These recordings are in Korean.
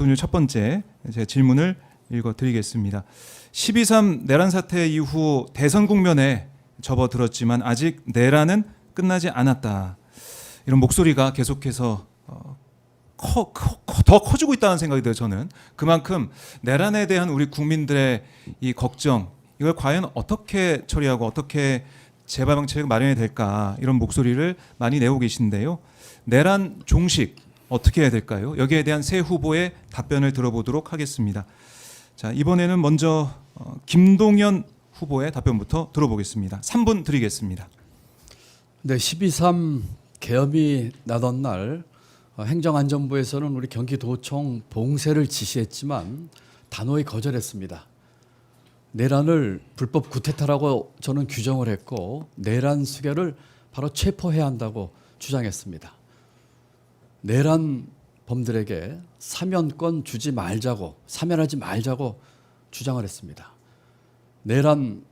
오늘 첫 번째 제 질문을 읽어드리겠습니다. 12.3 내란 사태 이후 대선 국면에 접어들었지만 아직 내란은 끝나지 않았다. 이런 목소리가 계속해서 더 커지고 있다는 생각이 들어요. 저는 그만큼 내란에 대한 우리 국민들의 이 걱정, 이걸 과연 어떻게 처리하고 어떻게 재발 방책을 마련해야 될까, 이런 목소리를 많이 내고 계신데요. 내란 종식 어떻게 해야 될까요? 여기에 대한 새 후보의 답변을 들어보도록 하겠습니다. 자, 이번에는 먼저 김동연 후보의 답변부터 들어보겠습니다. 3분 드리겠습니다. 네, 12.3 계엄이 나던 날 행정안전부에서는 우리 경기도청 봉쇄를 지시했지만 단호히 거절했습니다. 내란을 불법 구태타라고 저는 규정을 했고 내란 수괴를 바로 체포해야 한다고 주장했습니다. 내란 범들에게 사면권 주지 말자고, 사면하지 말자고 주장을 했습니다. 내란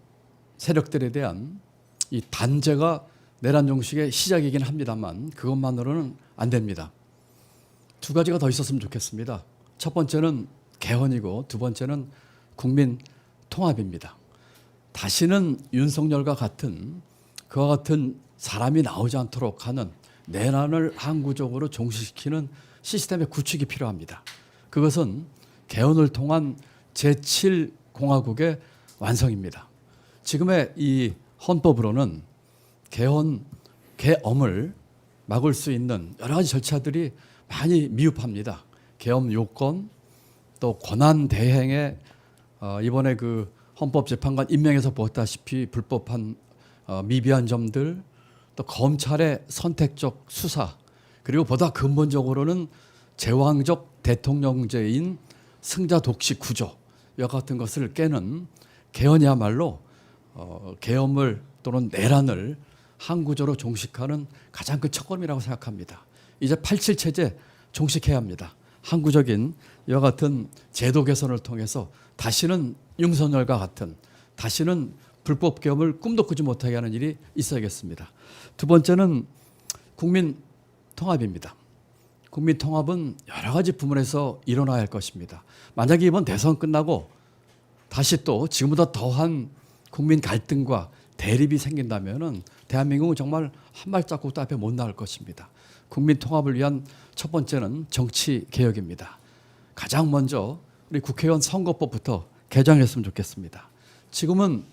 세력들에 대한 이 단죄가 내란 종식의 시작이긴 합니다만 그것만으로는 안 됩니다. 두 가지가 더 있었으면 좋겠습니다. 첫 번째는 개헌이고 두 번째는 국민 통합입니다. 다시는 윤석열과 같은 그와 같은 사람이 나오지 않도록 하는 내란을 항구적으로 종식시키는 시스템의 구축이 필요합니다. 그것은 개헌을 통한 제7공화국의 완성입니다. 지금의 이 헌법으로는 계엄을 막을 수 있는 여러 가지 절차들이 많이 미흡합니다. 계엄 요건, 또 권한 대행에 이번에 그 헌법재판관 임명해서 보았다시피 불법한 미비한 점들, 또 검찰의 선택적 수사, 그리고 보다 근본적으로는 제왕적 대통령제인 승자 독식 구조 이와 같은 것을 깨는 개헌이야말로 계엄을 또는 내란을 항구적으로 종식하는 가장 큰 첫걸음이라고 생각합니다. 이제 87 체제 종식해야 합니다. 항구적인 이와 같은 제도 개선을 통해서 다시는 윤석열과 같은, 다시는 불법 계엄을 꿈도 꾸지 못하게 하는 일이 있어야겠습니다. 두 번째는 국민 통합입니다. 국민 통합은 여러 가지 부문에서 일어나야 할 것입니다. 만약에 이번 대선 끝나고 다시 또 지금보다 더한 국민 갈등과 대립이 생긴다면은 대한민국은 정말 한 발자국도 앞에 못 나갈 것입니다. 국민 통합을 위한 첫 번째는 정치 개혁입니다. 가장 먼저 우리 국회의원 선거법부터 개정했으면 좋겠습니다. 지금은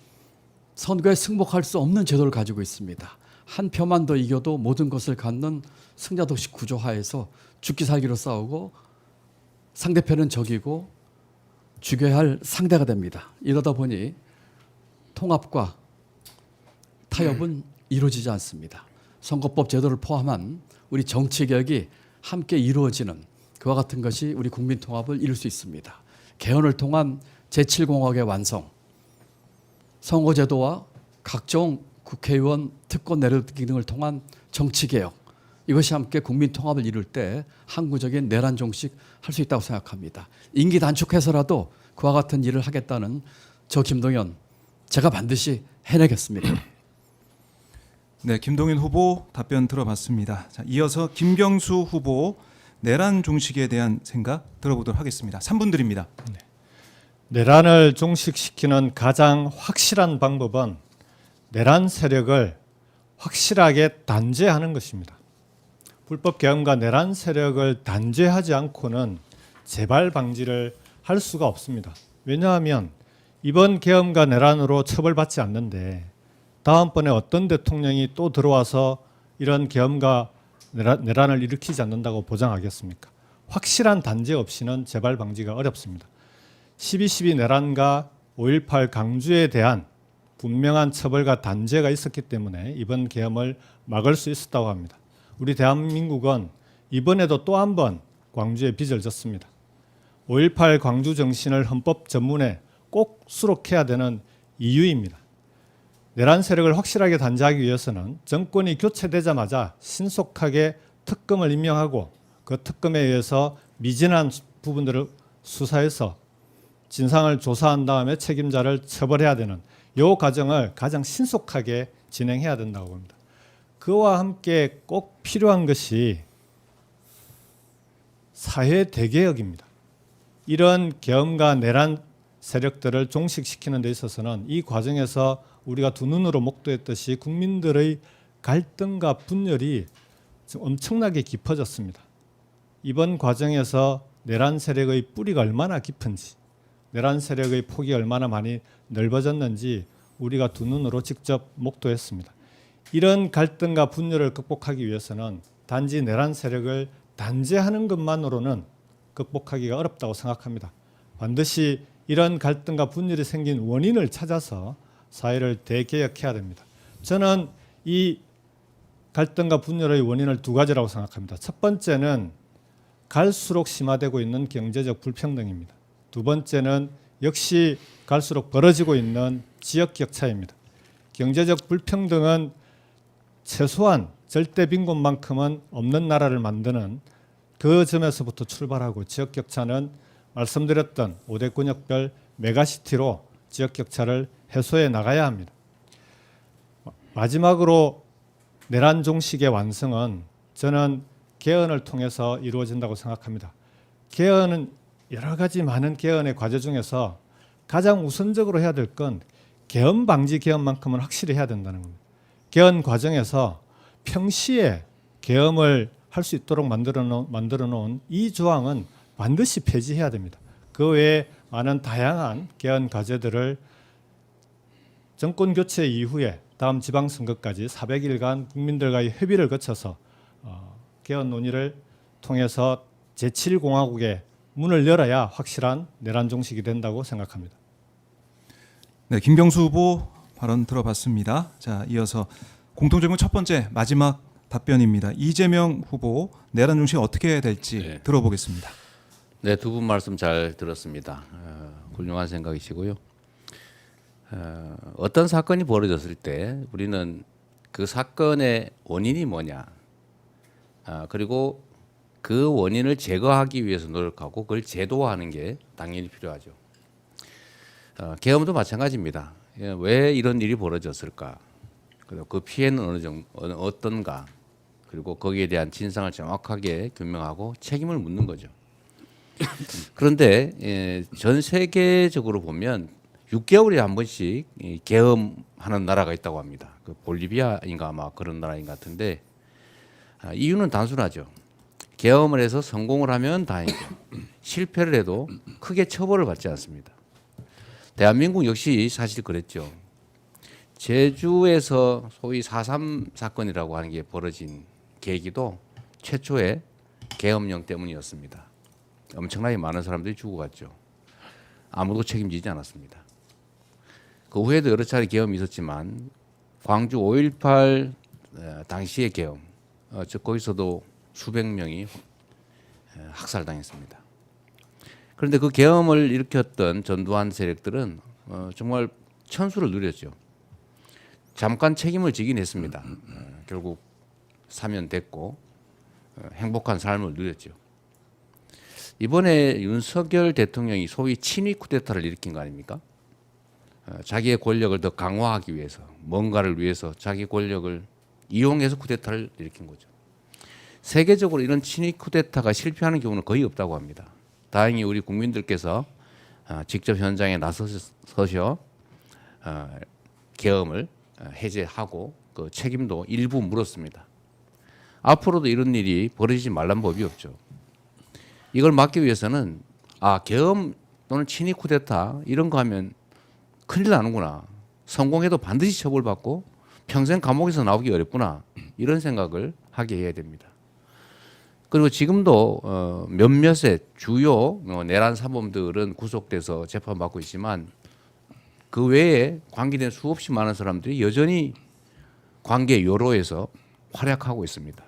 선거에 승복할 수 없는 제도를 가지고 있습니다. 한 표만 더 이겨도 모든 것을 갖는 승자독식 구조 하에서 죽기 살기로 싸우고 상대편은 적이고 죽여야 할 상대가 됩니다. 이러다 보니 통합과 타협은 이루어지지 않습니다. 선거법 제도를 포함한 우리 정치개혁이 함께 이루어지는 그와 같은 것이 우리 국민 통합을 이룰 수 있습니다. 개헌을 통한 제7공화국의 완성, 선거제도와 각종 국회의원 특권 내려두기 등을 통한 정치개혁, 이것이 함께 국민 통합을 이룰 때 항구적인 내란 종식 할 수 있다고 생각합니다. 임기 단축해서라도 그와 같은 일을 하겠다는 저 김동연, 제가 반드시 해내겠습니다. 네, 김동연 후보 답변 들어봤습니다. 자, 이어서 김경수 후보 내란 종식에 대한 생각 들어보도록 하겠습니다. 3분 드립니다. 네. 내란을 종식시키는 가장 확실한 방법은 내란 세력을 확실하게 단죄하는 것입니다. 불법 계엄과 내란 세력을 단죄하지 않고는 재발 방지를 할 수가 없습니다. 왜냐하면 이번 계엄과 내란으로 처벌받지 않는데 다음번에 어떤 대통령이 또 들어와서 이런 계엄과 내란을 일으키지 않는다고 보장하겠습니까? 확실한 단죄 없이는 재발 방지가 어렵습니다. 12.12 내란과 5.18 강주에 대한 분명한 처벌과 단죄가 있었기 때문에 이번 계엄을 막을 수 있었다고 합니다. 우리 대한민국은 이번에도 또 한 번 광주에 빚을 졌습니다. 5.18 광주 정신을 헌법 전문에 꼭 수록해야 되는 이유입니다. 내란 세력을 확실하게 단죄하기 위해서는 정권이 교체되자마자 신속하게 특검을 임명하고 그 특검에 의해서 미진한 부분들을 수사해서 진상을 조사한 다음에 책임자를 처벌해야 되는 이 과정을 가장 신속하게 진행해야 된다고 봅니다. 그와 함께 꼭 필요한 것이 사회 대개혁입니다. 이런 계엄과 내란 세력들을 종식시키는 데 있어서는 이 과정에서 우리가 두 눈으로 목도했듯이 국민들의 갈등과 분열이 엄청나게 깊어졌습니다. 이번 과정에서 내란 세력의 뿌리가 얼마나 깊은지, 내란 세력의 폭이 얼마나 많이 넓어졌는지 우리가 두 눈으로 직접 목도했습니다. 이런 갈등과 분열을 극복하기 위해서는 단지 내란 세력을 단죄하는 것만으로는 극복하기가 어렵다고 생각합니다. 반드시 이런 갈등과 분열이 생긴 원인을 찾아서 사회를 대개혁해야 됩니다. 저는 이 갈등과 분열의 원인을 두 가지라고 생각합니다. 첫 번째는 갈수록 심화되고 있는 경제적 불평등입니다. 두 번째는 역시 갈수록 벌어지고 있는 지역 격차입니다. 경제적 불평등은 최소한 절대 빈곤만큼은 없는 나라를 만드는 그 점에서부터 출발하고, 지역 격차는 말씀드렸던 5대 권역별 메가시티로 지역 격차를 해소해 나가야 합니다. 마지막으로 내란 종식의 완성은 저는 개헌을 통해서 이루어진다고 생각합니다. 개헌은 여러 가지 많은 개헌의 과제 중에서 가장 우선적으로 해야 될 건 계엄 방지 개헌만큼은 확실히 해야 된다는 겁니다. 개헌 과정에서 평시에 계엄을 할 수 있도록 만들어 놓은 이 조항은 반드시 폐지해야 됩니다. 그 외에 많은 다양한 개헌 과제들을 정권 교체 이후에 다음 지방선거까지 400일간 국민들과의 협의를 거쳐서 개헌 논의를 통해서 제7공화국의 문을 열어야 확실한 내란 종식이 된다고 생각합니다. 네, 김경수 후보 발언 들어봤습니다. 자, 이어서 공통질문 첫 번째 마지막 답변입니다. 이재명 후보 내란 종식 어떻게 해야 될지 네. 들어보겠습니다. 네, 두 분 말씀 잘 들었습니다. 훌륭한 생각이시고요. 어떤 사건이 벌어졌을 때 우리는 그 사건의 원인이 뭐냐, 그리고 그 원인을 제거하기 위해서 노력하고 그걸 제도화하는 게 당연히 필요하죠. 계엄도 마찬가지입니다. 왜 이런 일이 벌어졌을까? 그리고 그 피해는 어느 정도 어떤가? 그리고 거기에 대한 진상을 정확하게 규명하고 책임을 묻는 거죠. 그런데 전 세계적으로 보면 6개월에 한 번씩 계엄하는 나라가 있다고 합니다. 그 볼리비아인가 아마 그런 나라인 것 같은데, 이유는 단순하죠. 계엄을 해서 성공을 하면 다행이고 실패를 해도 크게 처벌을 받지 않습니다. 대한민국 역시 사실 그랬죠. 제주에서 소위 4.3 사건이라고 하는 게 벌어진 계기도 최초의 계엄령 때문이었습니다. 엄청나게 많은 사람들이 죽어갔죠. 아무도 책임지지 않았습니다. 그 후에도 여러 차례 계엄이 있었지만 광주 5.18 당시의 계엄, 즉 거기서도 수백 명이 학살당했습니다. 그런데 그 계엄을 일으켰던 전두환 세력들은 정말 천수를 누렸죠. 잠깐 책임을 지긴 했습니다. 결국 사면됐고 행복한 삶을 누렸죠. 이번에 윤석열 대통령이 소위 친위 쿠데타를 일으킨 거 아닙니까? 자기의 권력을 더 강화하기 위해서, 뭔가를 위해서 자기 권력을 이용해서 쿠데타를 일으킨 거죠. 세계적으로 이런 친위 쿠데타가 실패하는 경우는 거의 없다고 합니다. 다행히 우리 국민들께서 직접 현장에 나서셔 계엄을 해제하고 그 책임도 일부 물었습니다. 앞으로도 이런 일이 벌어지지 말란 법이 없죠. 이걸 막기 위해서는 계엄 또는 친위 쿠데타 이런 거 하면 큰일 나는구나. 성공해도 반드시 처벌받고 평생 감옥에서 나오기 어렵구나. 이런 생각을 하게 해야 됩니다. 그리고 지금도 몇몇의 주요 내란 사범들은 구속돼서 재판받고 있지만 그 외에 관계된 수없이 많은 사람들이 여전히 관계 요로에서 활약하고 있습니다.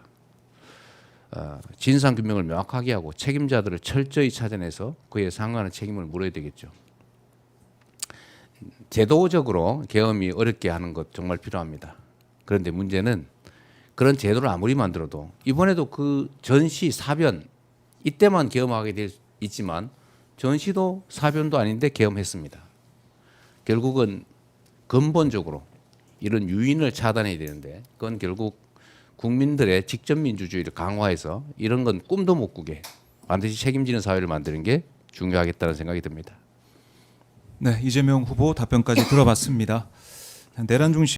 진상규명을 명확하게 하고 책임자들을 철저히 찾아내서 그에 상응하는 책임을 물어야 되겠죠. 제도적으로 계엄이 어렵게 하는 것 정말 필요합니다. 그런데 문제는 그런 제도를 아무리 만들어도 이번에도 그 전시 사변 이때만 계엄하게 될 있지만 전시도 사변도 아닌데 계엄했습니다. 결국은 근본적으로 이런 유인을 차단해야 되는데 그건 결국 국민들의 직접 민주주의를 강화해서 이런 건 꿈도 못 꾸게 반드시 책임지는 사회를 만드는 게 중요하겠다는 생각이 듭니다. 네, 이재명 후보 답변까지 들어봤습니다. 내란 중심